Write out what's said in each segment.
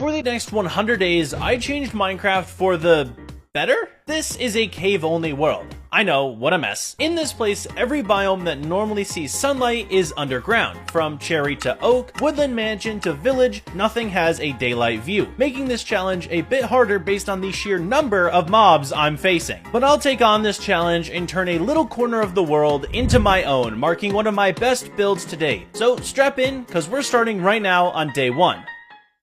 For the next 100 days, I changed Minecraft for the better? This is a cave-only world. I know, what a mess. In this place, every biome that normally sees sunlight is underground. From cherry to oak, woodland mansion to village, nothing has a daylight view, making this challenge a bit harder based on the sheer number of mobs I'm facing. But I'll take on this challenge and turn a little corner of the world into my own, marking one of my best builds to date. So strap in, cause we're starting right now on day 1.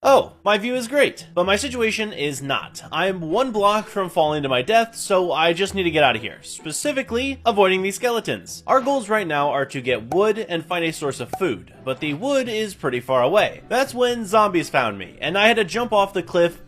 Oh, my view is great, but my situation is not. I'm one block from falling to my death, so I just need to get out of here. Specifically, avoiding these skeletons. Our goals right now are to get wood and find a source of food, but the wood is pretty far away. That's when zombies found me, and I had to jump off the cliff,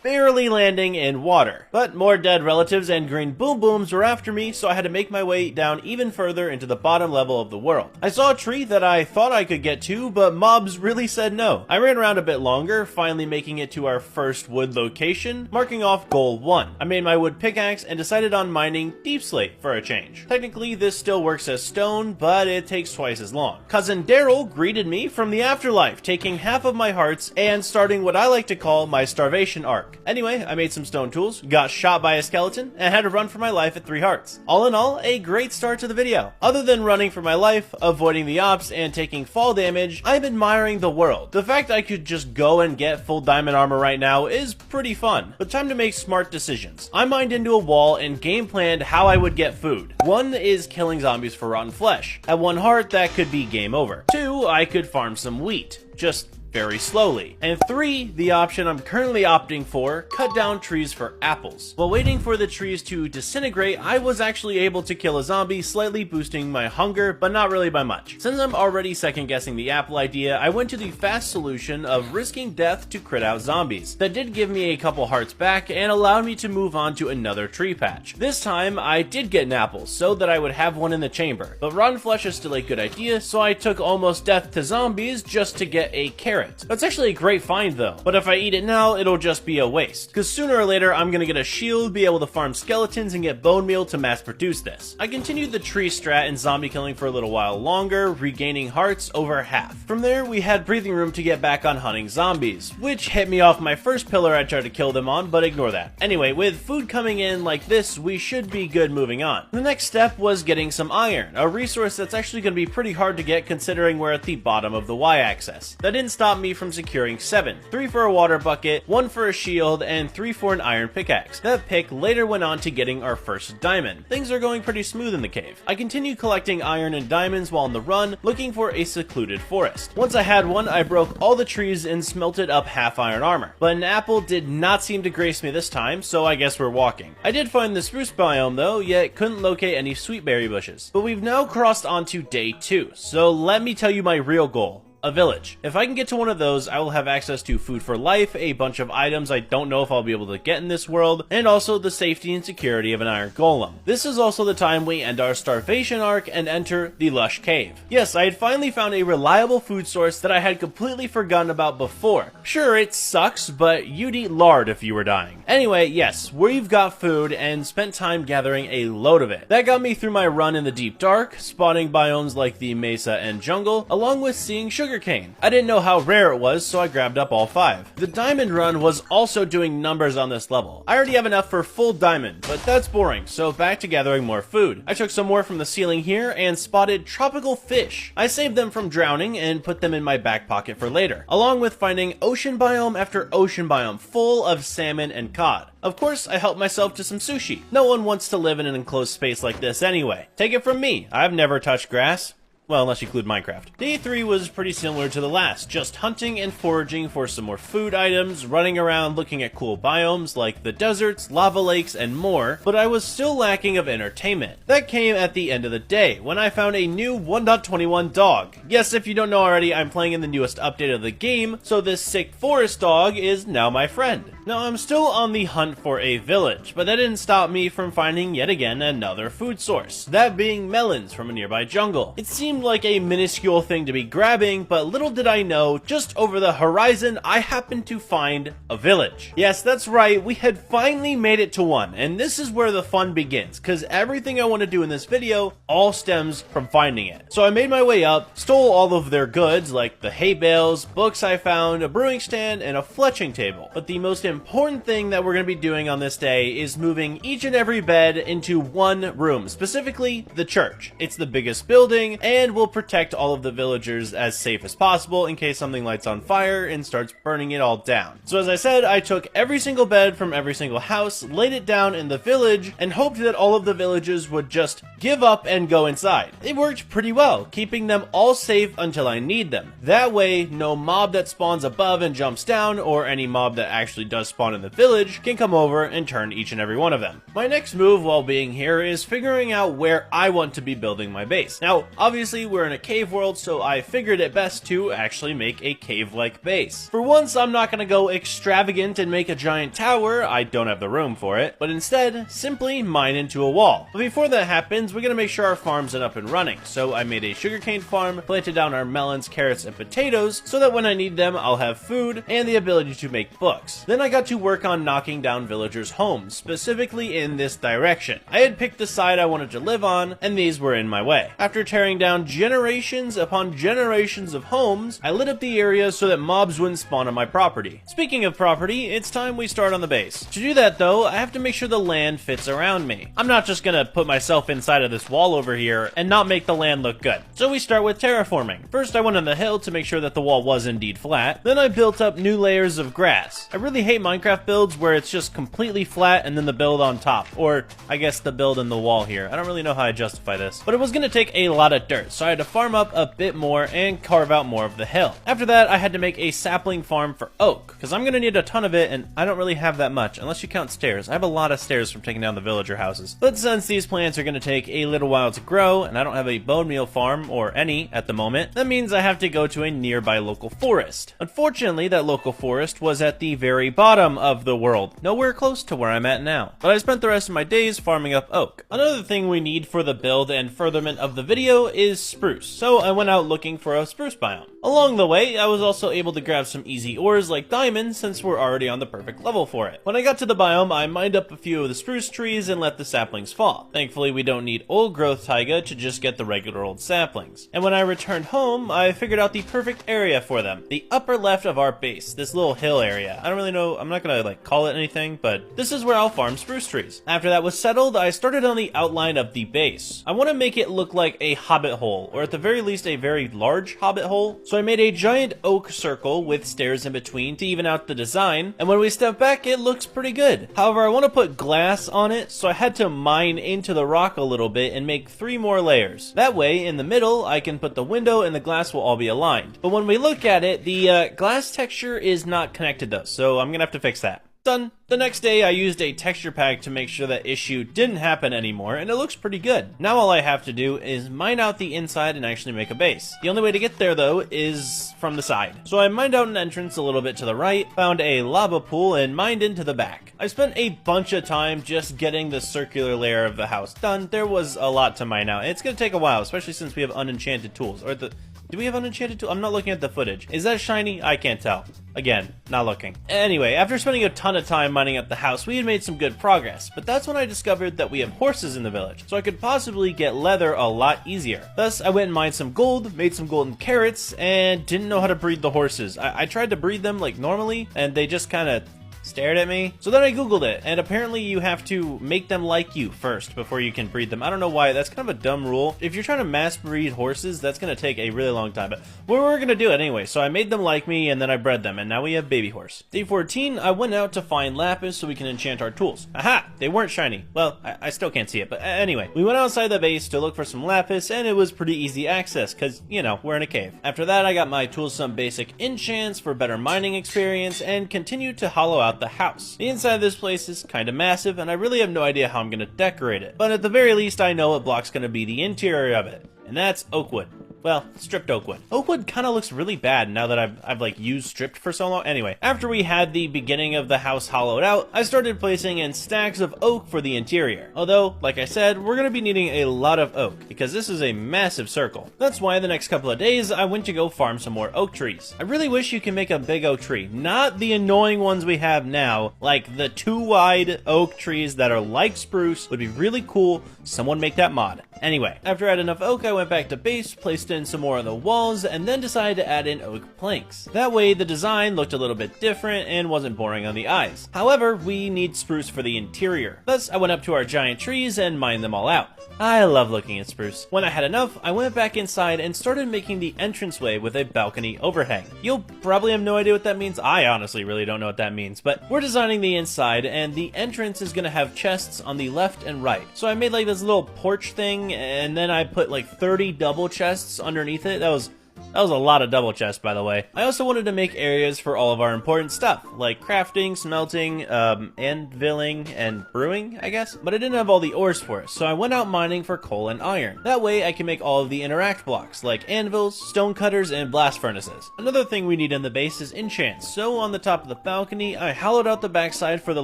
barely landing in water. But more dead relatives and green boom booms were after me, so I had to make my way down even further into the bottom level of the world. I saw a tree that I thought I could get to, but mobs really said no. I ran around a bit longer, finally making it to our first wood location, marking off goal 1. I made my wood pickaxe and decided on mining deep slate for a change. Technically, this still works as stone, but it takes twice as long. Cousin Daryl greeted me from the afterlife, taking half of my hearts and starting what I like to call my starvation arc. Anyway, I made some stone tools, got shot by a skeleton, and had to run for my life at 3 hearts. All in all, a great start to the video. Other than running for my life, avoiding the ops, and taking fall damage, I'm admiring the world. The fact I could just go and get full diamond armor right now is pretty fun, but time to make smart decisions. I mined into a wall and game planned how I would get food. 1 is killing zombies for rotten flesh. At 1 heart, that could be game over. 2, I could farm some wheat. Just very slowly. And 3, the option I'm currently opting for, cut down trees for apples. While waiting for the trees to disintegrate, I was actually able to kill a zombie, slightly boosting my hunger, but not really by much. Since I'm already second guessing the apple idea, I went to the fast solution of risking death to crit out zombies. That did give me a couple hearts back and allowed me to move on to another tree patch. This time, I did get an apple, so that I would have one in the chamber. But rotten flesh is still a good idea, so I took almost death to zombies just to get a carrot. That's actually a great find though, but if I eat it now, it'll just be a waste. Cause sooner or later, I'm gonna get a shield, be able to farm skeletons, and get bone meal to mass produce this. I continued the tree strat and zombie killing for a little while longer, regaining hearts over half. From there, we had breathing room to get back on hunting zombies, which hit me off my first pillar I tried to kill them on, but ignore that. Anyway, with food coming in like this, we should be good moving on. The next step was getting some iron, a resource that's actually gonna be pretty hard to get considering we're at the bottom of the y-axis. That didn't stop me from securing 7. 3 for a water bucket, 1 for a shield, and 3 for an iron pickaxe. That pick later went on to getting our first diamond. Things are going pretty smooth in the cave. I continued collecting iron and diamonds while on the run, looking for a secluded forest. Once I had one, I broke all the trees and smelted up half iron armor. But an apple did not seem to grace me this time, so I guess we're walking. I did find the spruce biome though, yet couldn't locate any sweetberry bushes. But we've now crossed onto day 2, so let me tell you my real goal. A village. If I can get to one of those, I will have access to food for life, a bunch of items I don't know if I'll be able to get in this world, and also the safety and security of an iron golem. This is also the time we end our starvation arc and enter the lush cave. Yes, I had finally found a reliable food source that I had completely forgotten about before. Sure, it sucks, but you'd eat lard if you were dying. Anyway, yes, we've got food and spent time gathering a load of it. That got me through my run in the deep dark, spotting biomes like the mesa and jungle, along with seeing sugarcane. I didn't know how rare it was, so I grabbed up all 5. The diamond run was also doing numbers on this level. I already have enough for full diamond, but that's boring, so back to gathering more food. I took some more from the ceiling here and spotted tropical fish. I saved them from drowning and put them in my back pocket for later, along with finding ocean biome after ocean biome full of salmon and cod. Of course, I helped myself to some sushi. No one wants to live in an enclosed space like this anyway. Take it from me, I've never touched grass. Well, unless you include Minecraft. Day 3 was pretty similar to the last, just hunting and foraging for some more food items, running around looking at cool biomes like the deserts, lava lakes, and more, but I was still lacking of entertainment. That came at the end of the day, when I found a new 1.21 dog. Yes, if you don't know already, I'm playing in the newest update of the game, so this sick forest dog is now my friend. Now, I'm still on the hunt for a village, but that didn't stop me from finding yet again another food source, that being melons from a nearby jungle. It seemed seemed like a minuscule thing to be grabbing, but little did I know, just over the horizon, I happened to find a village. Yes, that's right, we had finally made it to one, and this is where the fun begins, because everything I want to do in this video all stems from finding it. So I made my way up, stole all of their goods, like the hay bales, books I found, a brewing stand, and a fletching table. But the most important thing that we're going to be doing on this day is moving each and every bed into one room, specifically the church. It's the biggest building and will protect all of the villagers as safe as possible in case something lights on fire and starts burning it all down. So as I said, I took every single bed from every single house, laid it down in the village, and hoped that all of the villagers would just give up and go inside. It worked pretty well, keeping them all safe until I need them. That way, no mob that spawns above and jumps down, or any mob that actually does spawn in the village, can come over and turn each and every one of them. My next move while being here is figuring out where I want to be building my base. Now, obviously we're in a cave world, so I figured it best to actually make a cave-like base. For once, I'm not going to go extravagant and make a giant tower, I don't have the room for it, but instead, simply mine into a wall. But before that happens, we're going to make sure our farm's up and running, so I made a sugarcane farm, planted down our melons, carrots, and potatoes, so that when I need them, I'll have food and the ability to make books. Then I got to work on knocking down villagers' homes, specifically in this direction. I had picked the side I wanted to live on, and these were in my way. After tearing down generations upon generations of homes, I lit up the area so that mobs wouldn't spawn on my property. Speaking of property, it's time we start on the base. To do that though, I have to make sure the land fits around me. I'm not just gonna put myself inside of this wall over here and not make the land look good. So we start with terraforming. First I went on the hill to make sure that the wall was indeed flat. Then I built up new layers of grass. I really hate Minecraft builds where it's just completely flat and then the build on top. Or I guess the build in the wall here. I don't really know how I justify this. But it was gonna take a lot of dirt, so I had to farm up a bit more and carve out more of the hill. After that, I had to make a sapling farm for oak, because I'm gonna need a ton of it and I don't really have that much, unless you count stairs. I have a lot of stairs from taking down the villager houses. But since these plants are gonna take a little while to grow, and I don't have a bone meal farm, or any, at the moment, that means I have to go to a nearby local forest. Unfortunately, that local forest was at the very bottom of the world, nowhere close to where I'm at now. But I spent the rest of my days farming up oak. Another thing we need for the build and furtherment of the video is spruce, so I went out looking for a spruce biome. Along the way, I was also able to grab some easy ores like diamonds since we're already on the perfect level for it. When I got to the biome, I mined up a few of the spruce trees and let the saplings fall. Thankfully, we don't need old growth taiga to just get the regular old saplings. And when I returned home, I figured out the perfect area for them. The upper left of our base, this little hill area. I don't really know, I'm not gonna like call it anything, but this is where I'll farm spruce trees. After that was settled, I started on the outline of the base. I want to make it look like a hobbit hole, or at the very least a very large hobbit hole. So I made a giant oak circle with stairs in between to even out the design, and when we step back, it looks pretty good. However, I want to put glass on it, so I had to mine into the rock a little bit and make 3 more layers. That way, in the middle, I can put the window and the glass will all be aligned. But when we look at it, the glass texture is not connected though, so I'm gonna have to fix that. Done. The next day, I used a texture pack to make sure that issue didn't happen anymore, and it looks pretty good. Now all I have to do is mine out the inside and actually make a base. The only way to get there, though, is from the side. So I mined out an entrance a little bit to the right, found a lava pool, and mined into the back. I spent a bunch of time just getting the circular layer of the house done. There was a lot to mine out. It's gonna take a while, especially since we have unenchanted tools. Or do we have unenchanted tools? I'm not looking at the footage. Is that shiny? I can't tell. Again, not looking. Anyway, after spending a ton of time mining up the house, we had made some good progress, but that's when I discovered that we have horses in the village, so I could possibly get leather a lot easier. Thus, I went and mined some gold, made some golden carrots, and didn't know how to breed the horses. I tried to breed them like normally, and they just kind of stared at me. So then I googled it, and apparently you have to make them like you first before you can breed them. I don't know why, that's kind of a dumb rule. If you're trying to mass breed horses, that's going to take a really long time, but we're going to do it anyway. So I made them like me, and then I bred them, and now we have baby horse. Day 14, I went out to find lapis so we can enchant our tools. Aha! They weren't shiny. Well, I still can't see it, but anyway. We went outside the base to look for some lapis, and it was pretty easy access, because, you know, we're in a cave. After that, I got my tools some basic enchants for better mining experience, and continued to hollow out the house. The inside of this place is kind of massive, and I really have no idea how I'm going to decorate it. But at the very least, I know what block's going to be the interior of it, and that's oak wood. well, stripped oak wood. Oak wood kind of looks really bad now that I've like used stripped for so long. Anyway, after we had the beginning of the house hollowed out, I started placing in stacks of oak for the interior. Although, like I said, we're gonna be needing a lot of oak because this is a massive circle. That's why the next couple of days I went to go farm some more oak trees. I really wish you can make a big oak tree, not the annoying ones we have now, like the 2 wide oak trees that are like spruce. Would be really cool. Someone make that mod. Anyway, after I had enough oak, I went back to base, placed in some more on the walls, and then decided to add in oak planks. That way the design looked a little bit different and wasn't boring on the eyes. However, we need spruce for the interior. Thus, I went up to our giant trees and mined them all out. I love looking at spruce. When I had enough, I went back inside and started making the entranceway with a balcony overhang. You'll probably have no idea what that means. I honestly really don't know what that means, but we're designing the inside, and the entrance is gonna have chests on the left and right. So I made like this little porch thing, and then I put like 30 double chests underneath it. That was a lot of double chests, by the way. I also wanted to make areas for all of our important stuff, like crafting, smelting, anviling, and brewing, I guess. But I didn't have all the ores for it, so I went out mining for coal and iron. That way I can make all of the interact blocks, like anvils, stone cutters, and blast furnaces. Another thing we need in the base is enchants, so on the top of the balcony, I hollowed out the backside for the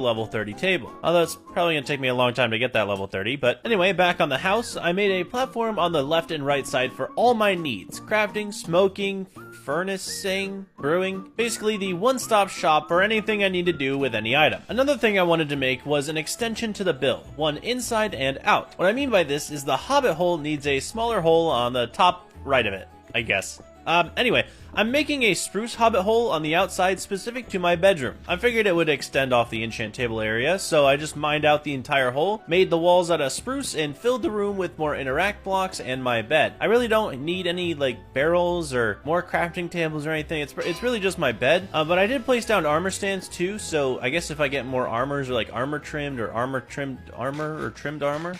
level 30 table. Although it's probably gonna take me a long time to get that level 30, but anyway, back on the house, I made a platform on the left and right side for all my needs: crafting, smoking, furnacing, brewing, basically the one-stop shop for anything I need to do with any item. Another thing I wanted to make was an extension to the build, one inside and out. What I mean by this is the hobbit hole needs a smaller hole on the top right of it, I guess. Anyway, I'm making a spruce hobbit hole on the outside specific to my bedroom. I figured it would extend off the enchant table area, so I just mined out the entire hole, made the walls out of spruce, and filled the room with more interact blocks and my bed. I really don't need any like barrels or more crafting tables or anything. It's really just my bed. But I did place down armor stands too, so I guess if I get more armors or like armor trimmed or armor trimmed armor or trimmed armor,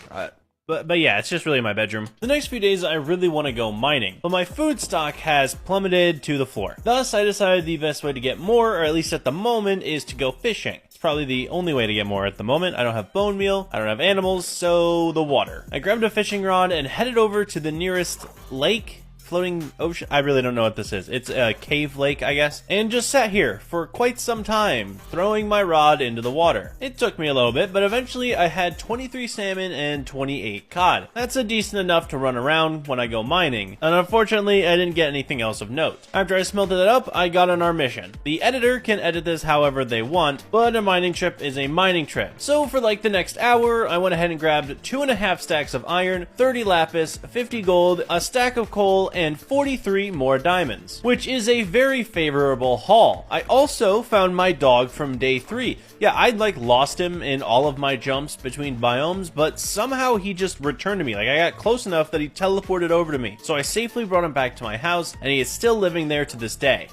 But yeah, it's just really my bedroom. The next few days I really want to go mining, but my food stock has plummeted to the floor. Thus, I decided the best way to get more, or at least at the moment, is to go fishing. It's probably the only way to get more at the moment. I don't have bone meal, I don't have animals, so the water. I grabbed a fishing rod and headed over to the nearest lake. Floating ocean? I really don't know what this is. It's a cave lake, I guess. And just sat here for quite some time, throwing my rod into the water. It took me a little bit, but eventually I had 23 salmon and 28 cod. That's a decent enough to run around when I go mining. And unfortunately, I didn't get anything else of note. After I smelted it up, I got on our mission. The editor can edit this however they want, but a mining trip is a mining trip. So for like the next hour, I went ahead and grabbed 2.5 stacks of iron, 30 lapis, 50 gold, a stack of coal, and 43 more diamonds, which is a very favorable haul. I also found my dog from day 3. Yeah, I'd like lost him in all of my jumps between biomes, but somehow he just returned to me. Like I got close enough that he teleported over to me. So I safely brought him back to my house, and he is still living there to this day.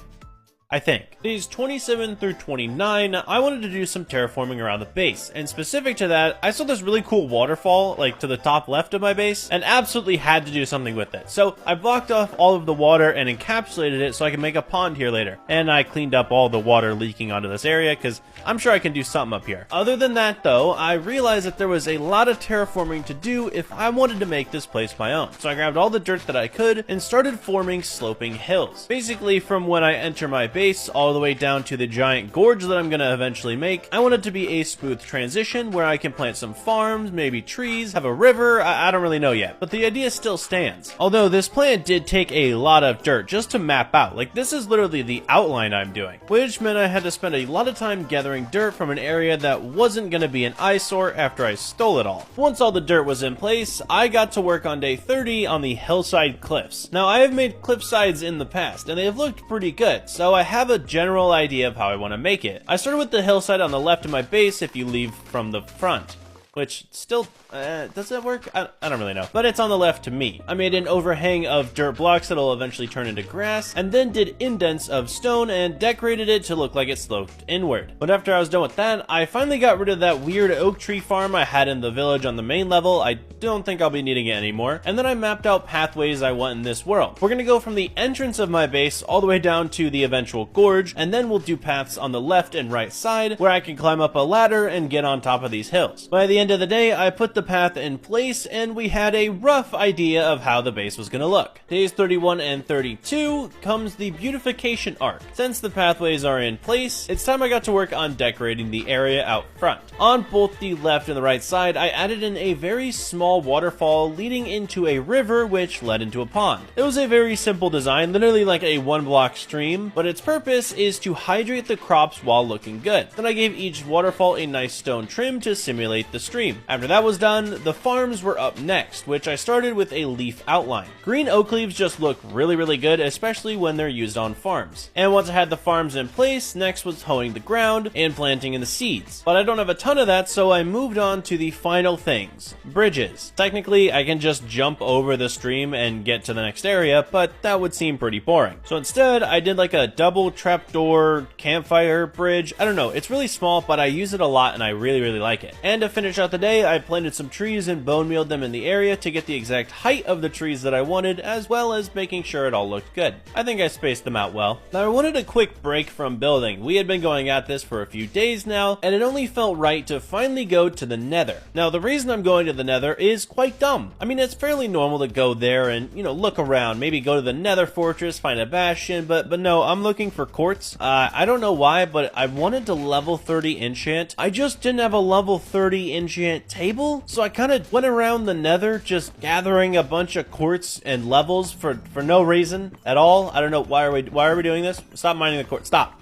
I think. Days 27 through 29, I wanted to do some terraforming around the base, and specific to that, I saw this really cool waterfall, like to the top left of my base, and absolutely had to do something with it. So I blocked off all of the water and encapsulated it so I can make a pond here later. And I cleaned up all the water leaking onto this area, because I'm sure I can do something up here. Other than that though, I realized that there was a lot of terraforming to do if I wanted to make this place my own. So I grabbed all the dirt that I could and started forming sloping hills. Basically from when I enter my base all the way down to the giant gorge that I'm gonna eventually make, I want it to be a smooth transition where I can plant some farms, maybe trees, have a river, I don't really know yet, but the idea still stands. Although this plan did take a lot of dirt just to map out, like this is literally the outline I'm doing, which meant I had to spend a lot of time gathering dirt from an area that wasn't gonna be an eyesore after I stole it all. Once all the dirt was in place, I got to work on day 30 on the hillside cliffs. Now I have made cliff sides in the past, and they have looked pretty good, so I have a general idea of how I want to make it. I started with the hillside on the left of my base if you leave from the front. Which still, does that work? I don't really know. But it's on the left to me. I made an overhang of dirt blocks that'll eventually turn into grass, and then did indents of stone and decorated it to look like it sloped inward. But after I was done with that, I finally got rid of that weird oak tree farm I had in the village on the main level. I don't think I'll be needing it anymore. And then I mapped out pathways I want in this world. We're gonna go from the entrance of my base all the way down to the eventual gorge, and then we'll do paths on the left and right side where I can climb up a ladder and get on top of these hills. By the end of the day, I put the path in place and we had a rough idea of how the base was gonna look. Days 31 and 32 comes the beautification arc. Since the pathways are in place, it's time I got to work on decorating the area out front. On both the left and the right side, I added in a very small waterfall leading into a river which led into a pond. It was a very simple design, literally like a one-block stream, but its purpose is to hydrate the crops while looking good. Then I gave each waterfall a nice stone trim to simulate the stream. After that was done, the farms were up next, which I started with a leaf outline. Green oak leaves just look really good, especially when they're used on farms. And once I had the farms in place, next was hoeing the ground and planting in the seeds. But I don't have a ton of that, so I moved on to the final things. Bridges. Technically, I can just jump over the stream and get to the next area, but that would seem pretty boring. So instead, I did like a double trapdoor campfire bridge. I don't know, it's really small, but I use it a lot and I really like it. And to finish out the day, I planted some trees and bone mealed them in the area to get the exact height of the trees that I wanted, as well as making sure it all looked good. I think I spaced them out well. Now I wanted a quick break from building. We had been going at this for a few days now, and it only felt right to finally go to the Nether. Now the reason I'm going to the Nether is quite dumb. I mean, it's fairly normal to go there and, you know, look around, maybe go to the Nether fortress, find a bastion, but no, I'm looking for quartz. I don't know why, but I wanted to level 30 enchant. I just didn't have a level 30 enchant table, so I kind of went around the Nether just gathering a bunch of quartz and levels for no reason at all. I don't know, why are we doing this? Stop mining the quartz. Stop!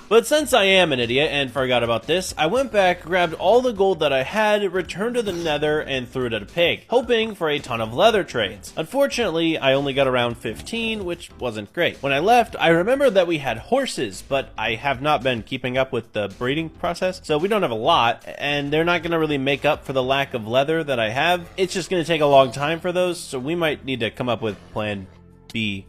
But since I am an idiot and forgot about this, I went back, grabbed all the gold that I had, returned to the Nether, and threw it at a pig, hoping for a ton of leather trades. Unfortunately, I only got around 15, which wasn't great. When I left, I remembered that we had horses, but I have not been keeping up with the breeding process, so we don't have a lot, and they're not going to really make up for the lack of leather that I have. It's just going to take a long time for those, so we might need to come up with plan B.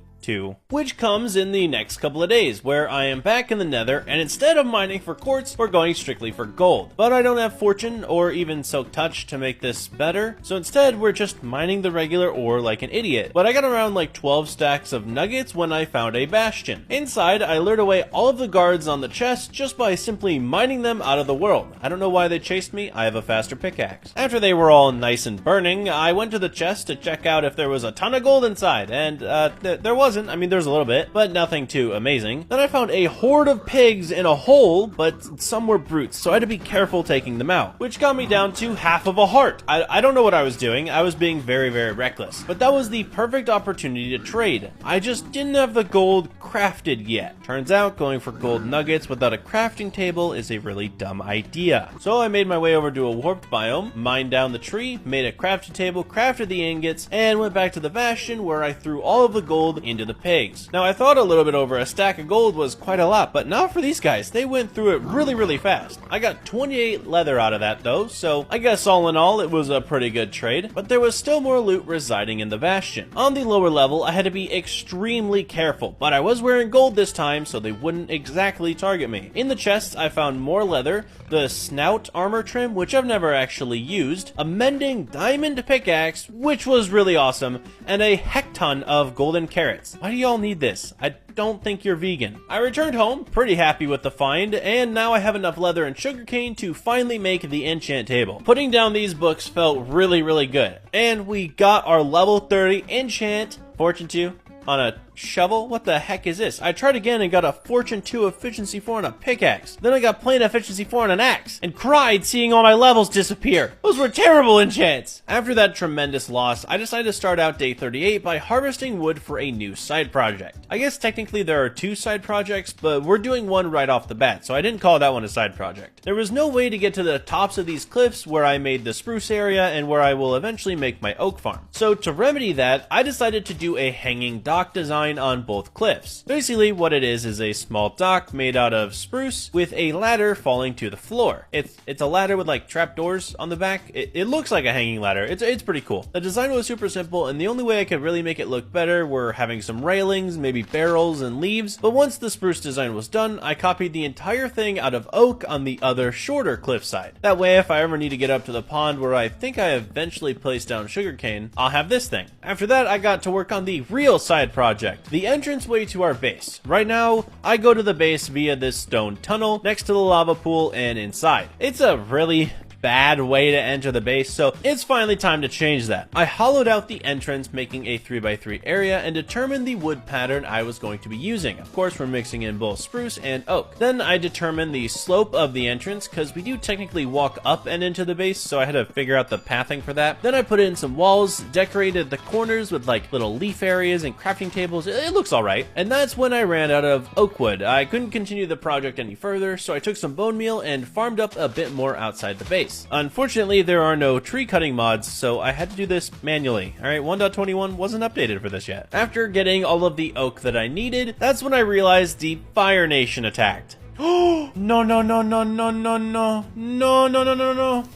Which comes in the next couple of days, where I am back in the Nether, and instead of mining for quartz, we're going strictly for gold. But I don't have fortune or even silk touch to make this better, so instead we're just mining the regular ore like an idiot. But I got around like 12 stacks of nuggets when I found a bastion. Inside, I lured away all of the guards on the chest just by simply mining them out of the world. I don't know why they chased me, I have a faster pickaxe. After they were all nice and burning, I went to the chest to check out if there was a ton of gold inside, and there wasn't. I mean, there's a little bit, but nothing too amazing. Then I found a horde of pigs in a hole, but some were brutes, so I had to be careful taking them out, which got me down to half of a heart. I don't know what I was doing. I was being very reckless, but that was the perfect opportunity to trade. I just didn't have the gold crafted yet. Turns out going for gold nuggets without a crafting table is a really dumb idea. So I made my way over to a warped biome, mined down the tree, made a crafting table, crafted the ingots, and went back to the bastion where I threw all of the gold into the pigs. Now I thought a little bit over a stack of gold was quite a lot, but not for these guys. They went through it really fast. I got 28 leather out of that though, so I guess all in all it was a pretty good trade, but there was still more loot residing in the bastion. On the lower level I had to be extremely careful, but I was wearing gold this time so they wouldn't exactly target me. In the chests I found more leather, the snout armor trim, which I've never actually used, a mending diamond pickaxe, which was really awesome, and a heck ton of golden carrots. Why do y'all need this? I don't think you're vegan. I returned home, pretty happy with the find, and now I have enough leather and sugarcane to finally make the enchant table. Putting down these books felt really good, and we got our level 30 enchant, fortune 2, on a shovel? What the heck is this? I tried again and got a fortune 2 efficiency 4 on a pickaxe. Then I got plain efficiency 4 on an axe and cried seeing all my levels disappear. Those were terrible enchants. After that tremendous loss, I decided to start out day 38 by harvesting wood for a new side project. I guess technically there are 2 side projects, but we're doing one right off the bat, so I didn't call that one a side project. There was no way to get to the tops of these cliffs where I made the spruce area and where I will eventually make my oak farm. So to remedy that, I decided to do a hanging dock design on both cliffs. Basically what it is a small dock made out of spruce with a ladder falling to the floor. It's a ladder with like trapdoors on the back. It looks like a hanging ladder. It's pretty cool. The design was super simple, and the only way I could really make it look better were having some railings, maybe barrels and leaves. But once the spruce design was done, I copied the entire thing out of oak on the other shorter cliffside. That way if I ever need to get up to the pond where I think I eventually placed down sugarcane, I'll have this thing. After that I got to work on the real side project, the entranceway to our base. Right now, I go to the base via this stone tunnel next to the lava pool and inside. It's a really bad way to enter the base, so it's finally time to change that. I hollowed out the entrance, making a 3x3 area, and determined the wood pattern I was going to be using. Of course, we're mixing in both spruce and oak. Then I determined the slope of the entrance, because we do technically walk up and into the base, so I had to figure out the pathing for that. Then I put in some walls, decorated the corners with like little leaf areas and crafting tables. It looks alright. And that's when I ran out of oak wood. I couldn't continue the project any further, so I took some bone meal and farmed up a bit more outside the base. Unfortunately, there are no tree cutting mods, so I had to do this manually. Alright, 1.21 wasn't updated for this yet. After getting all of the oak that I needed, that's when I realized the Fire Nation attacked. Oh, no, no, no, no, no, no, no, no, no, no, no, no, no,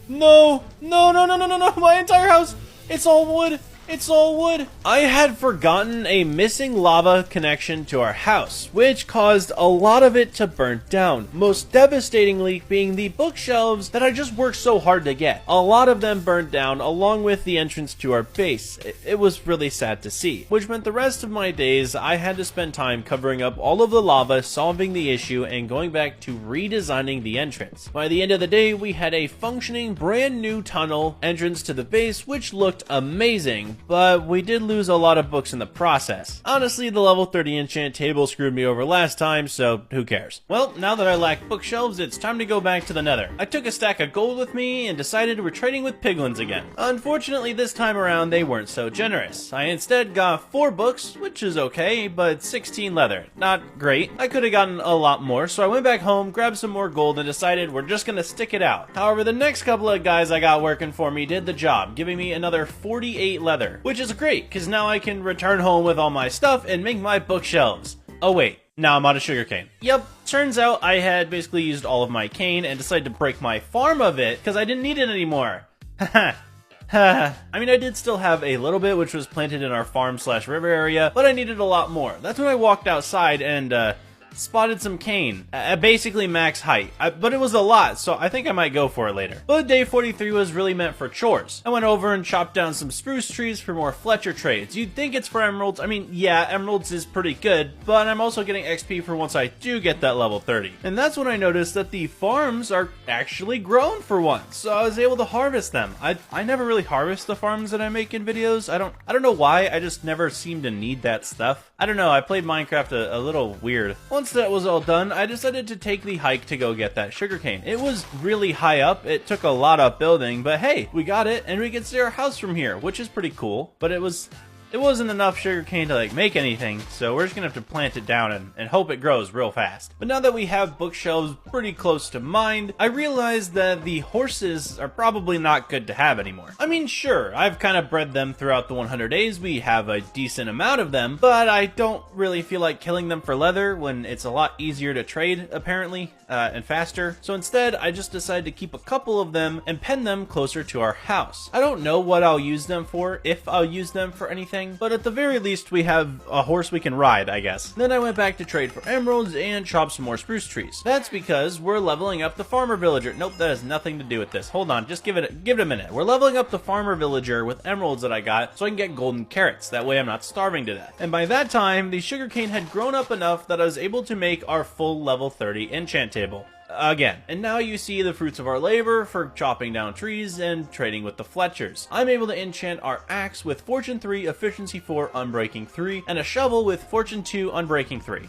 no, no, no, no, no, no, my entire house, it's all wood. It's all wood. I had forgotten a missing lava connection to our house, which caused a lot of it to burn down, most devastatingly being the bookshelves that I just worked so hard to get. A lot of them burned down along with the entrance to our base. It was really sad to see, which meant the rest of my days I had to spend time covering up all of the lava, solving the issue, and going back to redesigning the entrance. By the end of the day, we had a functioning brand new tunnel entrance to the base, which looked amazing. But we did lose a lot of books in the process. Honestly, the level 30 enchant table screwed me over last time, so who cares? Well, now that I lack bookshelves, it's time to go back to the nether. I took a stack of gold with me and decided we're trading with piglins again. Unfortunately, this time around, they weren't so generous. I instead got 4 books, which is okay, but 16 leather. Not great. I could have gotten a lot more, so I went back home, grabbed some more gold, and decided we're just gonna stick it out. However, the next couple of guys I got working for me did the job, giving me another 48 leather. Which is great, because now I can return home with all my stuff and make my bookshelves. Oh wait, now I'm out of sugarcane. Yep, turns out I had basically used all of my cane and decided to break my farm of it, because I didn't need it anymore. Haha. I mean, I did still have a little bit, which was planted in our farm/river area, but I needed a lot more. That's when I walked outside and, spotted some cane at basically max height, but it was a lot, so I think I might go for it later. But day 43 was really meant for chores. I went over and chopped down some spruce trees for more Fletcher trades. You'd think it's for emeralds. I mean, yeah, emeralds is pretty good, but I'm also getting XP for once I do get that level 30. And that's when I noticed that the farms are actually grown for once, so I was able to harvest them. I never really harvest the farms that I make in videos. I don't know why, I just never seem to need that stuff. I don't know, I played Minecraft a little weird. Once that was all done, I decided to take the hike to go get that sugarcane. It was really high up, it took a lot of building, but hey, we got it, and we can see our house from here, which is pretty cool, but it wasn't enough sugarcane to like make anything, so we're just gonna have to plant it down and hope it grows real fast. But now that we have bookshelves pretty close to mine, I realized that the horses are probably not good to have anymore. I mean, sure, I've kind of bred them throughout the 100 days, we have a decent amount of them, but I don't really feel like killing them for leather when it's a lot easier to trade, apparently, and faster. So instead, I just decided to keep a couple of them and pen them closer to our house. I don't know what I'll use them for, if I'll use them for anything, but at the very least we have a horse we can ride, I guess. Then I went back to trade for emeralds and chop some more spruce trees. That's because we're leveling up the farmer villager. Nope, that has nothing to do with this. Hold on, just give it a minute. We're leveling up the farmer villager with emeralds that I got so I can get golden carrots. That way I'm not starving to death. And by that time, the sugarcane had grown up enough that I was able to make our full level 30 enchant table. Again. And now you see the fruits of our labor for chopping down trees and trading with the Fletchers. I'm able to enchant our axe with Fortune 3, Efficiency 4, Unbreaking 3, and a shovel with Fortune 2, Unbreaking 3.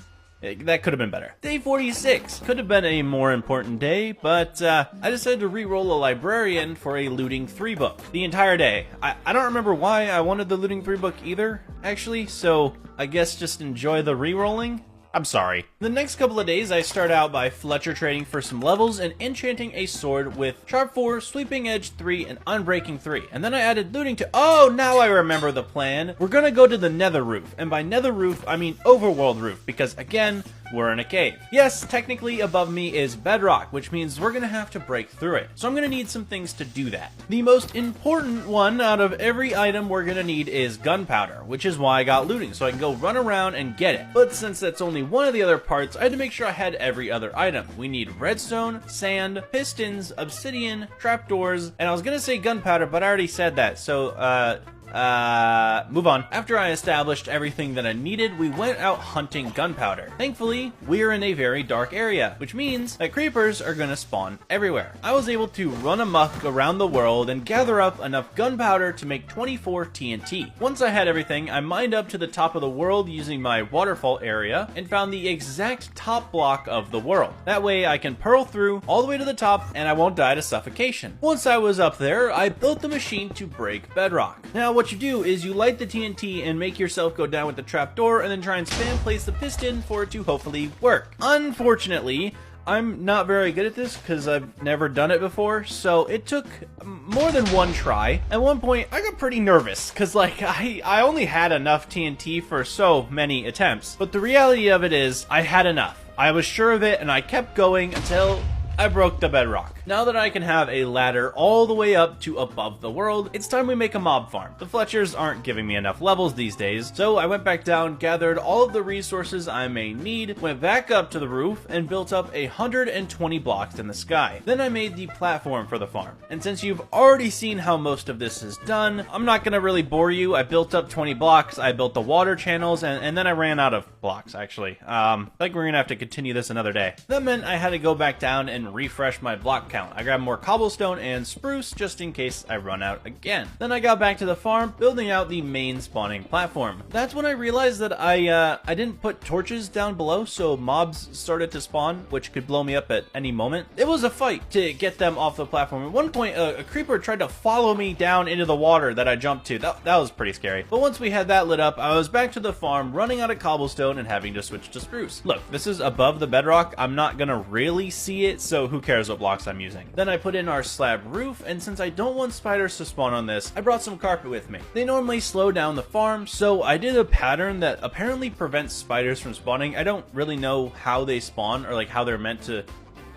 That could have been better. Day 46 could have been a more important day, but I decided to re-roll a librarian for a looting 3 book the entire day. I don't remember why I wanted the looting 3 book either, actually, so I guess just enjoy the re-rolling. I'm sorry. The next couple of days, I start out by Fletcher trading for some levels and enchanting a sword with Sharp 4, Sweeping Edge 3, and Unbreaking 3. And then I added looting to— oh, now I remember the plan. We're gonna go to the nether roof. And by nether roof, I mean overworld roof, because again, we're in a cave. Yes, technically above me is bedrock, which means we're gonna have to break through it. So I'm gonna need some things to do that. The most important one out of every item we're gonna need is gunpowder, which is why I got looting, so I can go run around and get it. But since that's only one of the other parts, I had to make sure I had every other item. We need redstone, sand, pistons, obsidian, trapdoors, and I was gonna say gunpowder, but I already said that, so Move on. After I established everything that I needed, we went out hunting gunpowder. Thankfully, we're in a very dark area, which means that creepers are gonna spawn everywhere. I was able to run amok around the world and gather up enough gunpowder to make 24 TNT. Once I had everything, I mined up to the top of the world using my waterfall area and found the exact top block of the world. That way I can pearl through all the way to the top and I won't die to suffocation. Once I was up there, I built the machine to break bedrock. Now what you do is you light the TNT and make yourself go down with the trapdoor and then try and spam place the piston for it to hopefully work. Unfortunately, I'm not very good at this because I've never done it before, so it took more than one try. At one point, I got pretty nervous because like I only had enough TNT for so many attempts. But the reality of it is I had enough. I was sure of it and I kept going until I broke the bedrock. Now that I can have a ladder all the way up to above the world, it's time we make a mob farm. The Fletchers aren't giving me enough levels these days, so I went back down, gathered all of the resources I may need, went back up to the roof, and built up 120 blocks in the sky. Then I made the platform for the farm. And since you've already seen how most of this is done, I'm not gonna really bore you. I built up 20 blocks, I built the water channels, and then I ran out of blocks, actually. I think we're gonna have to continue this another day. That meant I had to go back down and refresh my block count. I grabbed more cobblestone and spruce just in case I run out again. Then I got back to the farm, building out the main spawning platform. That's when I realized that I didn't put torches down below, so mobs started to spawn, which could blow me up at any moment. It was a fight to get them off the platform. At one point, a creeper tried to follow me down into the water that I jumped to. That was pretty scary. But once we had that lit up, I was back to the farm, running out of cobblestone and having to switch to spruce. Look, this is above the bedrock. I'm not gonna really see it, so who cares what blocks I'm using. Then I put in our slab roof, and since I don't want spiders to spawn on this, I brought some carpet with me. They normally slow down the farm, so I did a pattern that apparently prevents spiders from spawning. I don't really know how they spawn or like how they're meant to.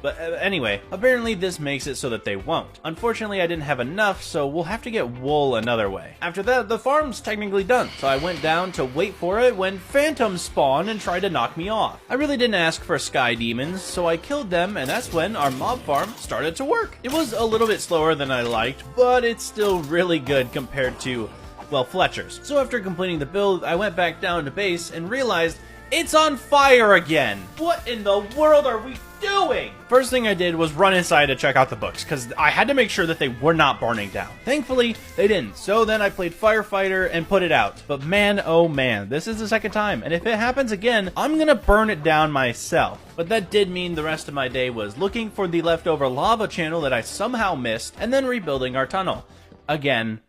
But anyway, apparently this makes it so that they won't. Unfortunately, I didn't have enough, so we'll have to get wool another way. After that, the farm's technically done, so I went down to wait for it when phantoms spawned and tried to knock me off. I really didn't ask for sky demons, so I killed them, and that's when our mob farm started to work. It was a little bit slower than I liked, but it's still really good compared to, well, Fletcher's. So after completing the build, I went back down to base and realized it's on fire again. What in the world are we doing? First thing I did was run inside to check out the books, because I had to make sure that they were not burning down. Thankfully, they didn't, so then I played firefighter and put it out. But man, oh man, this is the second time, and if it happens again, I'm gonna burn it down myself. But that did mean the rest of my day was looking for the leftover lava channel that I somehow missed, and then rebuilding our tunnel. Again.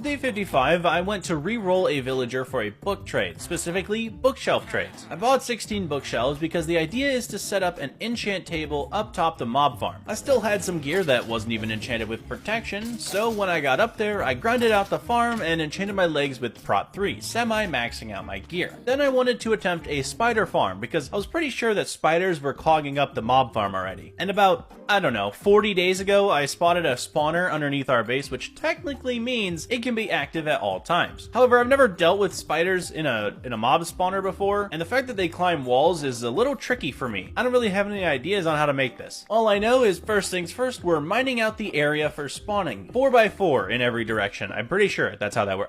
Day 55, I went to re-roll a villager for a book trade, specifically bookshelf trades. I bought 16 bookshelves because the idea is to set up an enchant table up top the mob farm. I still had some gear that wasn't even enchanted with protection, so when I got up there, I grinded out the farm and enchanted my legs with prot 3, semi-maxing out my gear. Then I wanted to attempt a spider farm because I was pretty sure that spiders were clogging up the mob farm already. And about, I don't know, 40 days ago, I spotted a spawner underneath our base, which technically means it can be active at all times. However, I've never dealt with spiders in a mob spawner before, and the fact that they climb walls is a little tricky for me. I don't really have any ideas on how to make this. All I know is first things first, we're mining out the area for spawning. 4x4 in every direction. I'm pretty sure that's how that works.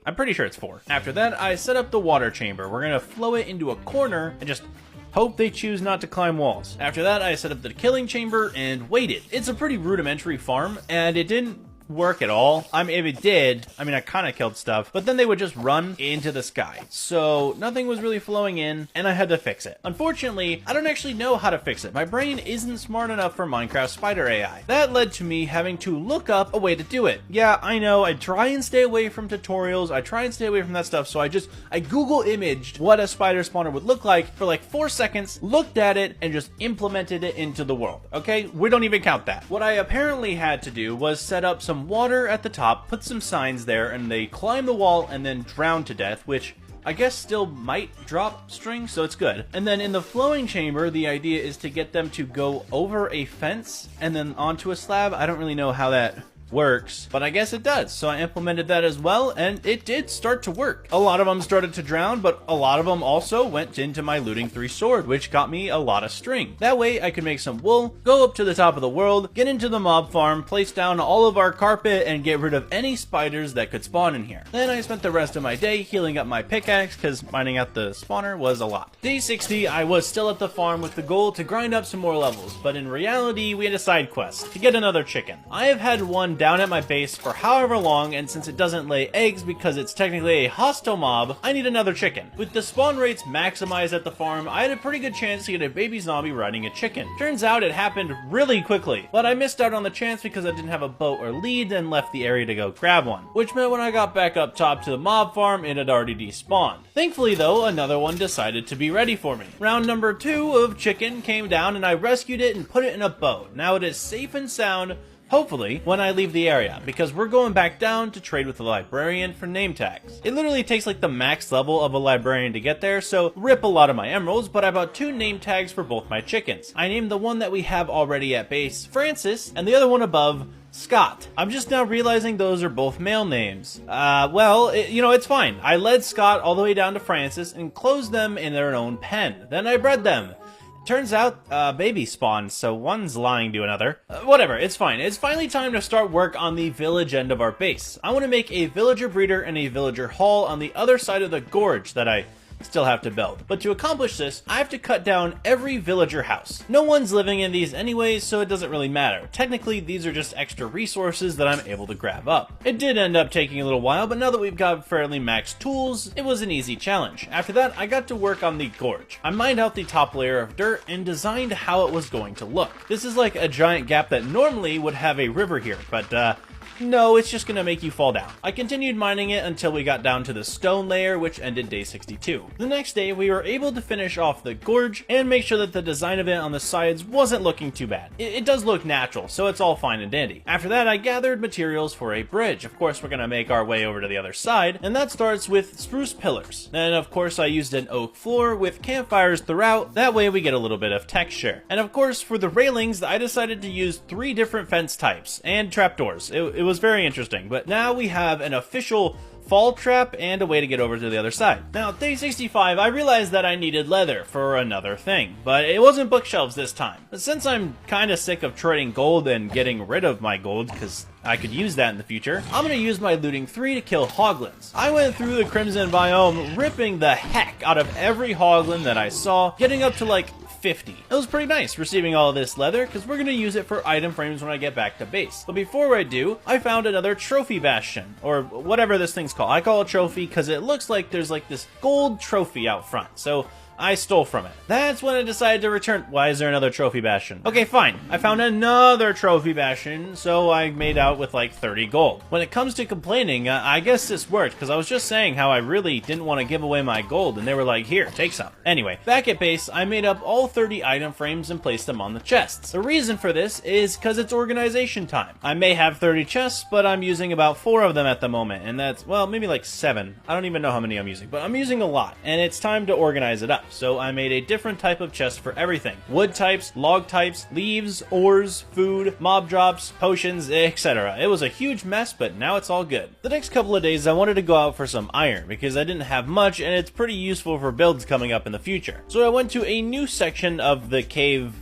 I'm pretty sure it's 4. After that, I set up the water chamber. We're gonna flow it into a corner and just hope they choose not to climb walls. After that, I set up the killing chamber and waited. It's a pretty rudimentary farm, and it didn't work at all. I mean, if it did, I mean, I kind of killed stuff, but then they would just run into the sky. So nothing was really flowing in, and I had to fix it. Unfortunately, I don't actually know how to fix it. My brain isn't smart enough for Minecraft spider AI. That led to me having to look up a way to do it. Yeah, I know, I try and stay away from tutorials, I try and stay away from that stuff, so I Google imaged what a spider spawner would look like for like 4 seconds, looked at it, and just implemented it into the world, okay? We don't even count that. What I apparently had to do was set up some water at the top, put some signs there, and they climb the wall and then drown to death, which I guess still might drop strings, so it's good. And then in the flowing chamber, the idea is to get them to go over a fence and then onto a slab. I don't really know how that works, but I guess it does. So I implemented that as well, and it did start to work. A lot of them started to drown, but a lot of them also went into my looting 3 sword, which got me a lot of string. That way I could make some wool, go up to the top of the world, get into the mob farm, place down all of our carpet, and get rid of any spiders that could spawn in here. Then I spent the rest of my day healing up my pickaxe, because mining out the spawner was a lot. Day 60, I was still at the farm with the goal to grind up some more levels, but in reality, we had a side quest to get another chicken. I have had one down at my base for however long, and since it doesn't lay eggs because it's technically a hostile mob, I need another chicken. With the spawn rates maximized at the farm, I had a pretty good chance to get a baby zombie riding a chicken. Turns out it happened really quickly, but I missed out on the chance because I didn't have a boat or lead and left the area to go grab one, which meant when I got back up top to the mob farm, it had already despawned. Thankfully though, another one decided to be ready for me. Round number 2 of chicken came down and I rescued it and put it in a boat. Now it is safe and sound, hopefully, when I leave the area, because we're going back down to trade with the librarian for name tags. It literally takes like the max level of a librarian to get there, so rip a lot of my emeralds, but I bought 2 name tags for both my chickens. I named the one that we have already at base Francis, and the other one above Scott. I'm just now realizing those are both male names. It's fine. I led Scott all the way down to Francis and closed them in their own pen. Then I bred them. Turns out, baby spawned, so one's lying to another. Whatever, it's fine. It's finally time to start work on the village end of our base. I want to make a villager breeder and a villager hall on the other side of the gorge that I still have to build. But to accomplish this, I have to cut down every villager house. No one's living in these anyways, so it doesn't really matter. Technically, these are just extra resources that I'm able to grab up. It did end up taking a little while, but now that we've got fairly maxed tools, it was an easy challenge. After that, I got to work on the gorge. I mined out the top layer of dirt and designed how it was going to look. This is like a giant gap that normally would have a river here, but no, it's just gonna make you fall down. I continued mining it until we got down to the stone layer, which ended day 62. The next day, we were able to finish off the gorge and make sure that the design of it on the sides wasn't looking too bad. It does look natural, so it's all fine and dandy. After that, I gathered materials for a bridge. Of course, we're gonna make our way over to the other side, and that starts with spruce pillars. Then, of course, I used an oak floor with campfires throughout. That way, we get a little bit of texture. And of course, for the railings, I decided to use 3 different fence types and trapdoors. It was very interesting, but now we have an official fall trap and a way to get over to the other side. Now, day 65, I realized that I needed leather for another thing, but it wasn't bookshelves this time. But since I'm kind of sick of trading gold and getting rid of my gold, because I could use that in the future, I'm going to use my looting 3 to kill hoglins. I went through the Crimson biome, ripping the heck out of every hoglin that I saw, getting up to like 50. It was pretty nice receiving all of this leather, because we're going to use it for item frames when I get back to base. But before I do, I found another trophy bastion, or whatever this thing's called. I call it trophy because it looks like there's like this gold trophy out front, so I stole from it. That's when I decided to return. Why is there another trophy bastion? Okay, fine. I found another trophy bastion, so I made out with like 30 gold. When it comes to complaining, I guess this worked, because I was just saying how I really didn't want to give away my gold, and they were like, here, take some. Anyway, back at base, I made up all 30 item frames and placed them on the chests. The reason for this is because it's organization time. I may have 30 chests, but I'm using about 4 of them at the moment, and that's, well, maybe like 7. I don't even know how many I'm using, but I'm using a lot, and it's time to organize it up. So I made a different type of chest for everything. Wood types, log types, leaves, ores, food, mob drops, potions, etc. It was a huge mess, but now it's all good. The next couple of days I wanted to go out for some iron because I didn't have much and it's pretty useful for builds coming up in the future. So I went to a new section of the cave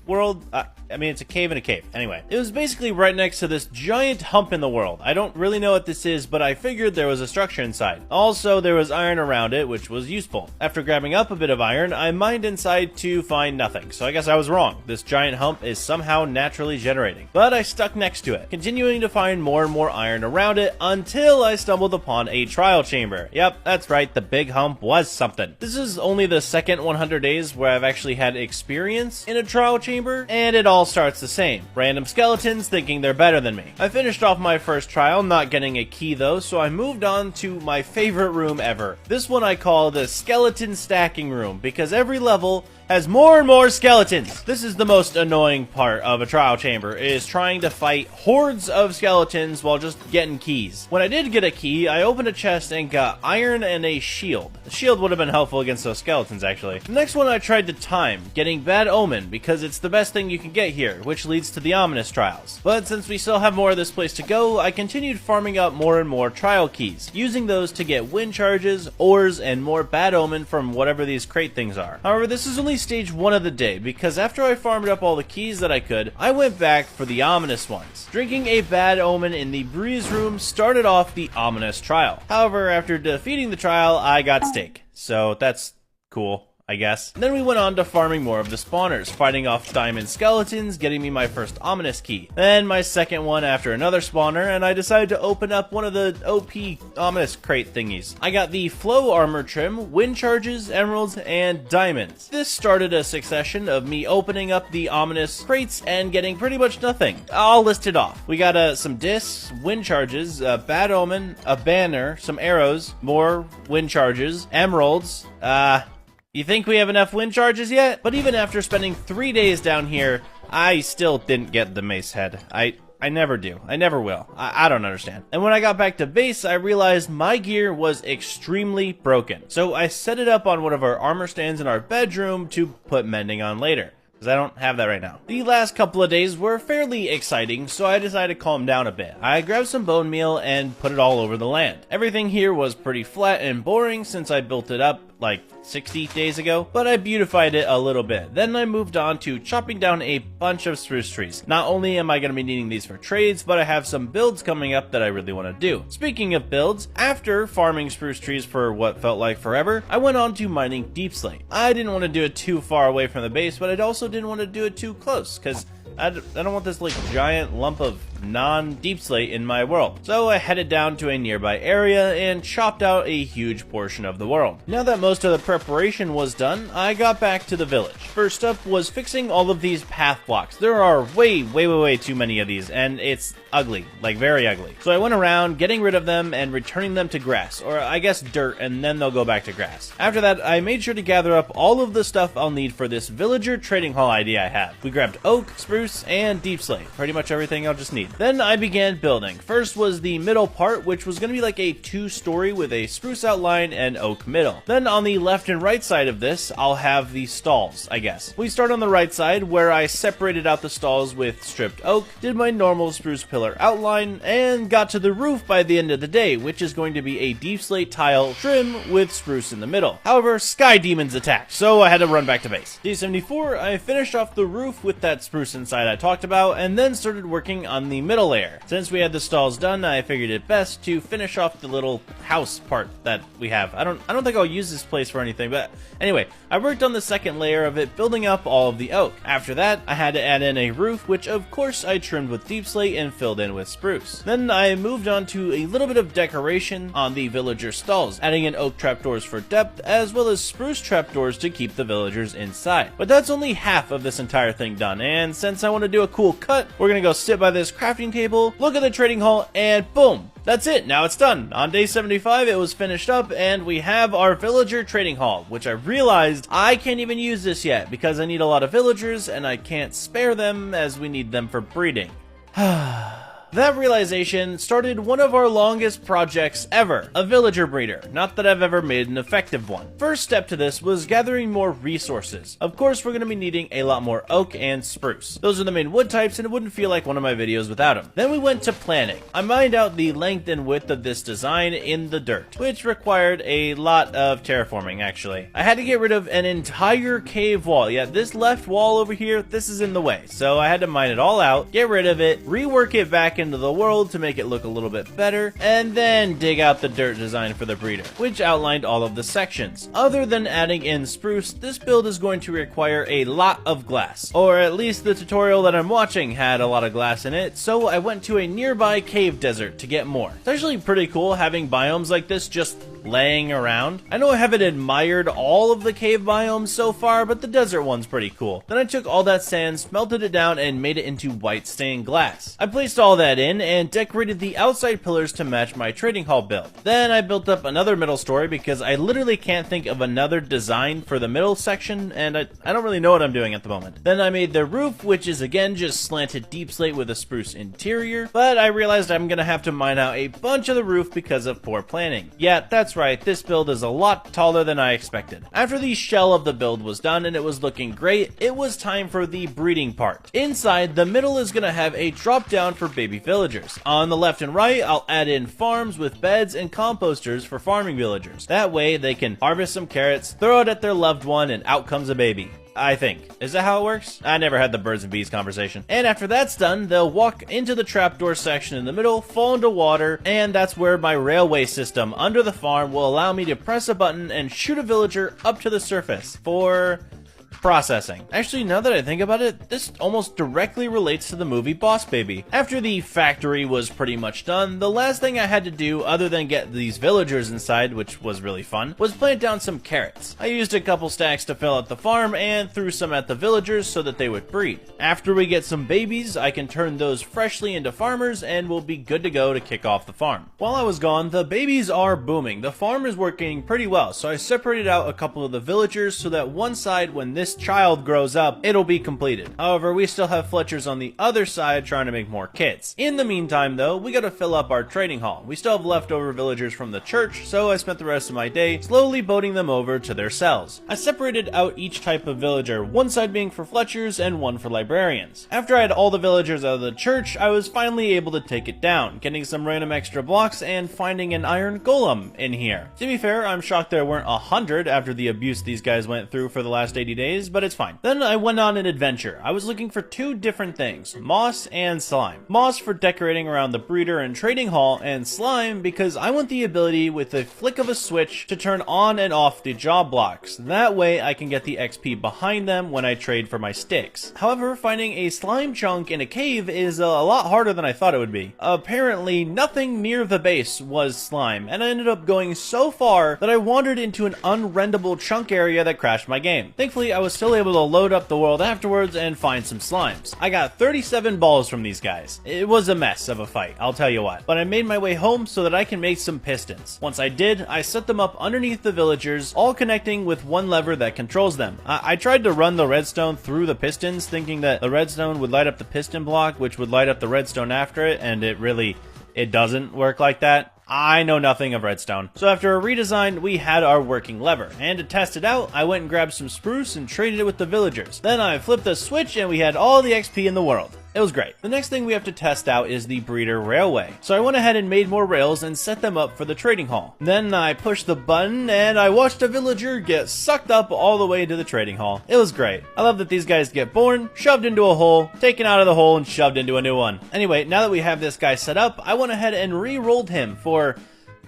world. I mean, it's a cave in a cave. Anyway, it was basically right next to this giant hump in the world. I don't really know what this is, but I figured there was a structure inside. Also, there was iron around it, which was useful. After grabbing up a bit of iron, I mined inside to find nothing. So I guess I was wrong. This giant hump is somehow naturally generating. But I stuck next to it, continuing to find more and more iron around it until I stumbled upon a trial chamber. Yep, that's right, the big hump was something. This is only the second 100 days where I've actually had experience in a trial chamber, and it all starts the same. Random skeletons thinking they're better than me. I finished off my first trial, not getting a key though, so I moved on to my favorite room ever. This one I call the skeleton stacking room, because every level has more and more skeletons. This is the most annoying part of a trial chamber, is trying to fight hordes of skeletons while just getting keys. When I did get a key, I opened a chest and got iron and a shield. The shield would have been helpful against those skeletons, actually. The next one I tried to time, getting bad omen, because it's the best thing you can get here, which leads to the ominous trials. But since we still have more of this place to go, I continued farming up more and more trial keys, using those to get wind charges, ores, and more bad omen from whatever these crate things are. However, this is only stage 1 of the day, because after I farmed up all the keys that I could, I went back for the ominous ones. Drinking a bad omen in the breeze room started off the ominous trial. However, after defeating the trial, I got steak. So that's cool, I guess. Then we went on to farming more of the spawners, fighting off diamond skeletons, getting me my first ominous key. Then my second one after another spawner, and I decided to open up one of the OP ominous crate thingies. I got the flow armor trim, wind charges, emeralds, and diamonds. This started a succession of me opening up the ominous crates and getting pretty much nothing. I'll list it off. We got some discs, wind charges, a bad omen, a banner, some arrows, more wind charges, emeralds, you think we have enough wind charges yet? But even after spending 3 days down here, I still didn't get the mace head. I never do. I never will. I don't understand. And when I got back to base, I realized my gear was extremely broken. So I set it up on one of our armor stands in our bedroom to put mending on later, because I don't have that right now. The last couple of days were fairly exciting, so I decided to calm down a bit. I grabbed some bone meal and put it all over the land. Everything here was pretty flat and boring since I built it up like 60 days ago, but I beautified it a little bit. Then I moved on to chopping down a bunch of spruce trees. Not only am I going to be needing these for trades, but I have some builds coming up that I really want to do. Speaking of builds, after farming spruce trees for what felt like forever, I went on to mining deep slate. I didn't want to do it too far away from the base, but I also didn't want to do it too close, because I don't want this like giant lump of non-deep slate in my world. So I headed down to a nearby area and chopped out a huge portion of the world. Now that most of the preparation was done, I got back to the village. First up was fixing all of these path blocks. There are way too many of these, and it's ugly, like very ugly. So I went around getting rid of them and returning them to grass, or I guess dirt, and then they'll go back to grass. After that, I made sure to gather up all of the stuff I'll need for this villager trading hall idea I have. We grabbed oak, spruce, and deep slate. Pretty much everything I'll just need. Then I began building. First was the middle part, which was going to be like a 2-story with a spruce outline and oak middle. Then on the left and right side of this, I'll have the stalls, I guess. We start on the right side, where I separated out the stalls with stripped oak, did my normal spruce pillar outline, and got to the roof by the end of the day, which is going to be a deep slate tile trim with spruce in the middle. However, sky demons attacked, so I had to run back to base. Day 74, I finished off the roof with that spruce inside I talked about, and then started working on the middle layer. Since we had the stalls done, I figured it best to finish off the little house part that we have. I don't think I'll use this place for anything, but anyway, I worked on the second layer of it, building up all of the oak. After that, I had to add in a roof, which of course I trimmed with deep slate and filled in with spruce. Then I moved on to a little bit of decoration on the villager stalls, adding in oak trapdoors for depth, as well as spruce trapdoors to keep the villagers inside. But that's only half of this entire thing done, and since I want to do a cool cut, we're gonna go sit by this crafting table, look at the trading hall, and boom! That's it, now it's done. On day 75, it was finished up, and we have our villager trading hall, which I realized I can't even use this yet, because I need a lot of villagers, and I can't spare them, as we need them for breeding. That realization started one of our longest projects ever, a villager breeder. Not that I've ever made an effective one. First step to this was gathering more resources. Of course, we're going to be needing a lot more oak and spruce. Those are the main wood types, and it wouldn't feel like one of my videos without them. Then we went to planning. I mined out the length and width of this design in the dirt, which required a lot of terraforming, actually. I had to get rid of an entire cave wall. Yeah, this left wall over here, this is in the way. So I had to mine it all out, get rid of it, rework it back into the world to make it look a little bit better, and then dig out the dirt design for the breeder, which outlined all of the sections. Other than adding in spruce, this build is going to require a lot of glass, or at least the tutorial that I'm watching had a lot of glass in it, so I went to a nearby cave desert to get more. It's actually pretty cool having biomes like this just laying around. I know I haven't admired all of the cave biomes so far, but the desert one's pretty cool. Then I took all that sand, smelted it down, and made it into white stained glass. I placed all that in and decorated the outside pillars to match my trading hall build. Then I built up another middle story because I literally can't think of another design for the middle section, and I don't really know what I'm doing at the moment. Then I made the roof, which is again just slanted deep slate with a spruce interior, but I realized I'm gonna have to mine out a bunch of the roof because of poor planning. Yeah, that's right, this build is a lot taller than I expected. After the shell of the build was done and it was looking great, it was time for the breeding part. Inside, the middle is gonna have a drop down for baby villagers. On the left and right, I'll add in farms with beds and composters for farming villagers. That way they can harvest some carrots, throw it at their loved one, and out comes a baby. I think. Is that how it works? I never had the birds and bees conversation. And after that's done, they'll walk into the trapdoor section in the middle, fall into water, and that's where my railway system under the farm will allow me to press a button and shoot a villager up to the surface for processing. Actually, now that I think about it, this almost directly relates to the movie Boss Baby. After the factory was pretty much done, the last thing I had to do, other than get these villagers inside, which was really fun, was plant down some carrots. I used a couple stacks to fill out the farm and threw some at the villagers so that they would breed. After we get some babies, I can turn those freshly into farmers and we'll be good to go to kick off the farm. While I was gone, the babies are booming. The farm is working pretty well, so I separated out a couple of the villagers so that one side, when this child grows up, it'll be completed. However, we still have Fletchers on the other side trying to make more kids. In the meantime though, we gotta fill up our trading hall. We still have leftover villagers from the church, so I spent the rest of my day slowly boating them over to their cells. I separated out each type of villager, one side being for Fletchers and one for librarians. After I had all the villagers out of the church, I was finally able to take it down, getting some random extra blocks and finding an iron golem in here. To be fair, I'm shocked there weren't 100 after the abuse these guys went through for the last 80 days, but it's fine. Then I went on an adventure. I was looking for two different things, moss and slime. Moss for decorating around the breeder and trading hall, and slime because I want the ability with a flick of a switch to turn on and off the job blocks. That way I can get the XP behind them when I trade for my sticks. However, finding a slime chunk in a cave is a lot harder than I thought it would be. Apparently, nothing near the base was slime, and I ended up going so far that I wandered into an unrendable chunk area that crashed my game. Thankfully, I was still able to load up the world afterwards and find some slimes. I got 37 balls from these guys. It was a mess of a fight, I'll tell you what. But I made my way home so that I can make some pistons. Once I did, I set them up underneath the villagers, all connecting with one lever that controls them. I tried to run the redstone through the pistons, thinking that the redstone would light up the piston block, which would light up the redstone after it, and it doesn't work like that. I know nothing of redstone. So after a redesign, we had our working lever. And to test it out, I went and grabbed some spruce and traded it with the villagers. Then I flipped the switch and we had all the XP in the world. It was great. The next thing we have to test out is the breeder railway. So I went ahead and made more rails and set them up for the trading hall. Then I pushed the button and I watched a villager get sucked up all the way to the trading hall. It was great. I love that these guys get born, shoved into a hole, taken out of the hole, and shoved into a new one. Anyway, now that we have this guy set up, I went ahead and re-rolled him for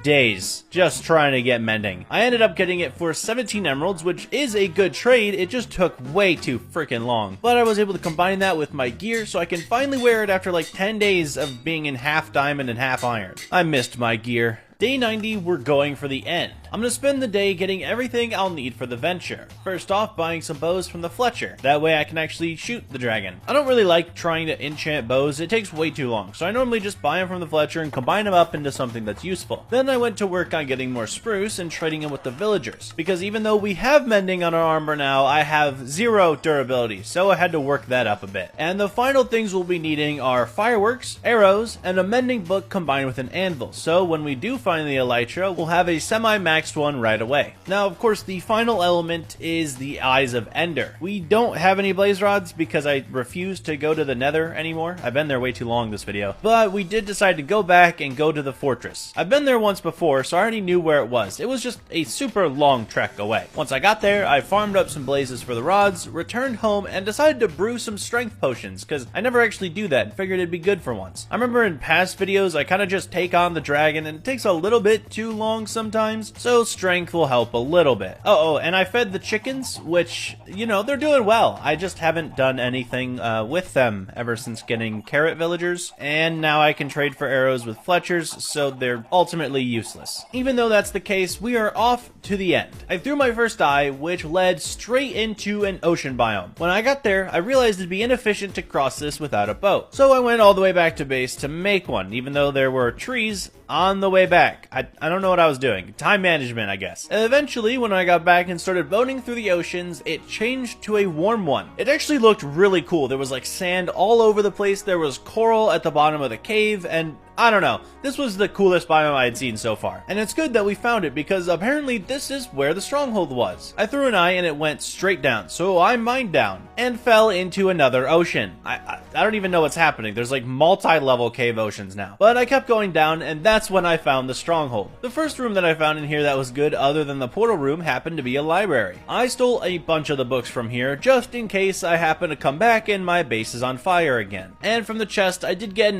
days just trying to get mending. I ended up getting it for 17 emeralds, which is a good trade. It just took way too freaking long. But I was able to combine that with my gear so I can finally wear it after like 10 days of being in half diamond and half iron. I missed my gear. Day 90, we're going for the end. I'm gonna spend the day getting everything I'll need for the venture. First off, buying some bows from the Fletcher. That way I can actually shoot the dragon. I don't really like trying to enchant bows. It takes way too long, so I normally just buy them from the Fletcher and combine them up into something that's useful. Then I went to work on getting more spruce and trading them with the villagers. Because even though we have mending on our armor now, I have 0 durability, so I had to work that up a bit. And the final things we'll be needing are fireworks, arrows, and a mending book combined with an anvil. So when we do find the elytra, we'll have a semi-maxed one right away. Now, of course, the final element is the Eyes of Ender. We don't have any blaze rods because I refuse to go to the Nether anymore. I've been there way too long this video. But we did decide to go back and go to the fortress. I've been there once before, so I already knew where it was. It was just a super long trek away. Once I got there, I farmed up some blazes for the rods, returned home, and decided to brew some strength potions, because I never actually do that and figured it'd be good for once. I remember in past videos, I kind of just take on the dragon, and it takes a little bit too long sometimes, so strength will help a little bit. Oh, and I fed the chickens, which, you know, they're doing well. I just haven't done anything with them ever since getting carrot villagers, and now I can trade for arrows with Fletchers, so they're ultimately useless. Even though that's the case, we are off to the end. I threw my first die, which led straight into an ocean biome. When I got there, I realized it'd be inefficient to cross this without a boat, so I went all the way back to base to make one, even though there were trees on the way back. I don't know what I was doing. Time management, I guess. Eventually, when I got back and started boating through the oceans, it changed to a warm one. It actually looked really cool. There was like sand all over the place, there was coral at the bottom of the cave, and I don't know. This was the coolest biome I had seen so far. And it's good that we found it because apparently this is where the stronghold was. I threw an eye and it went straight down, so I mined down and fell into another ocean. I don't even know what's happening. There's like multi-level cave oceans now. But I kept going down and that's when I found the stronghold. The first room that I found in here that was good other than the portal room happened to be a library. I stole a bunch of the books from here just in case I happen to come back and my base is on fire again. And from the chest I did get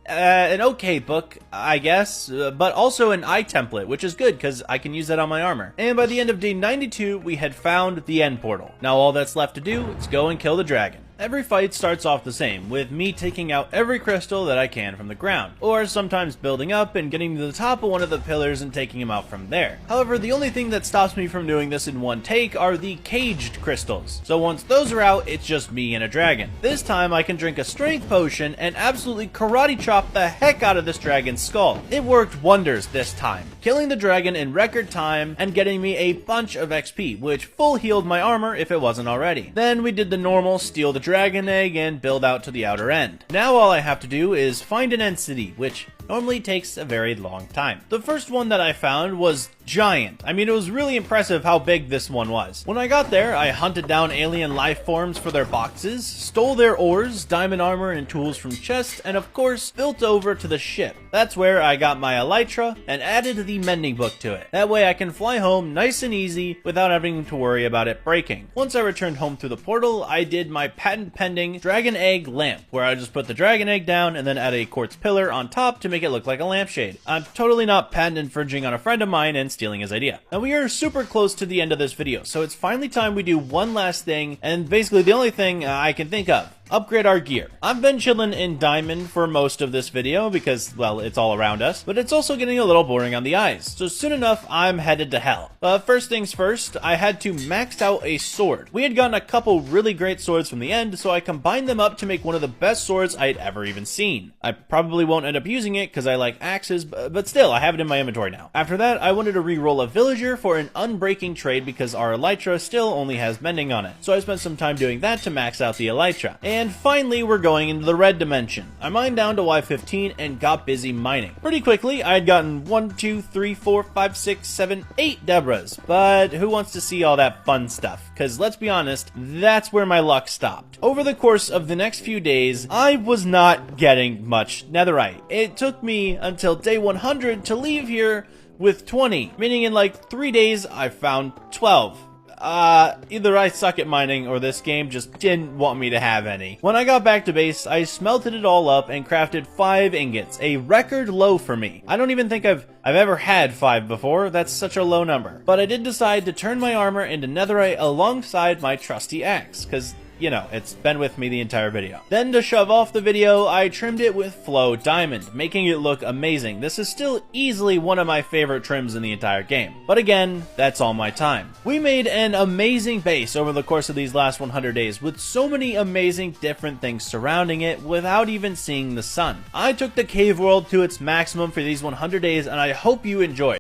an okay book, I guess, but also an eye template, which is good because I can use that on my armor. And by the end of day 92, we had found the end portal. Now all that's left to do is go and kill the dragon. Every fight starts off the same, with me taking out every crystal that I can from the ground, or sometimes building up and getting to the top of one of the pillars and taking him out from there. However, the only thing that stops me from doing this in one take are the caged crystals. So once those are out, it's just me and a dragon. This time I can drink a strength potion and absolutely karate chop the heck out of this dragon's skull. It worked wonders this time, killing the dragon in record time and getting me a bunch of XP, which full healed my armor if it wasn't already. Then we did the normal steal the dragon egg and build out to the outer end. Now all I have to do is find an end city, which normally takes a very long time. The first one that I found was giant. I mean, it was really impressive how big this one was. When I got there, I hunted down alien life forms for their boxes, stole their ores, diamond armor, and tools from chests, and of course, built over to the ship. That's where I got my elytra and added the mending book to it. That way I can fly home nice and easy without having to worry about it breaking. Once I returned home through the portal, I did my patent pending dragon egg lamp, where I just put the dragon egg down and then add a quartz pillar on top to make it look like a lampshade. I'm totally not patent infringing on a friend of mine and stealing his idea. Now we are super close to the end of this video, so it's finally time we do one last thing, and basically the only thing I can think of. Upgrade our gear. I've been chilling in diamond for most of this video because, well, it's all around us, but it's also getting a little boring on the eyes, so soon enough I'm headed to hell. But first things first, I had to max out a sword. We had gotten a couple really great swords from the end, so I combined them up to make one of the best swords I'd ever even seen. I probably won't end up using it because I like axes, but still, I have it in my inventory now. After that, I wanted to re-roll a villager for an unbreaking trade because our elytra still only has mending on it, so I spent some time doing that to max out the elytra. And finally, we're going into the red dimension. I mined down to Y15 and got busy mining. Pretty quickly, I had gotten 1, 2, 3, 4, 5, 6, 7, 8 Debras, but who wants to see all that fun stuff? Because let's be honest, that's where my luck stopped. Over the course of the next few days, I was not getting much netherite. It took me until day 100 to leave here with 20, meaning in like 3 days, I found 12. Either I suck at mining or this game just didn't want me to have any. When I got back to base, I smelted it all up and crafted 5 ingots, a record low for me. I don't even think I've ever had 5 before. That's such a low number. But I did decide to turn my armor into netherite alongside my trusty axe, because you know, it's been with me the entire video. Then to shove off the video, I trimmed it with Flow Diamond, making it look amazing. This is still easily one of my favorite trims in the entire game. But again, that's all my time. We made an amazing base over the course of these last 100 days with so many amazing different things surrounding it without even seeing the sun. I took the cave world to its maximum for these 100 days and I hope you enjoyed.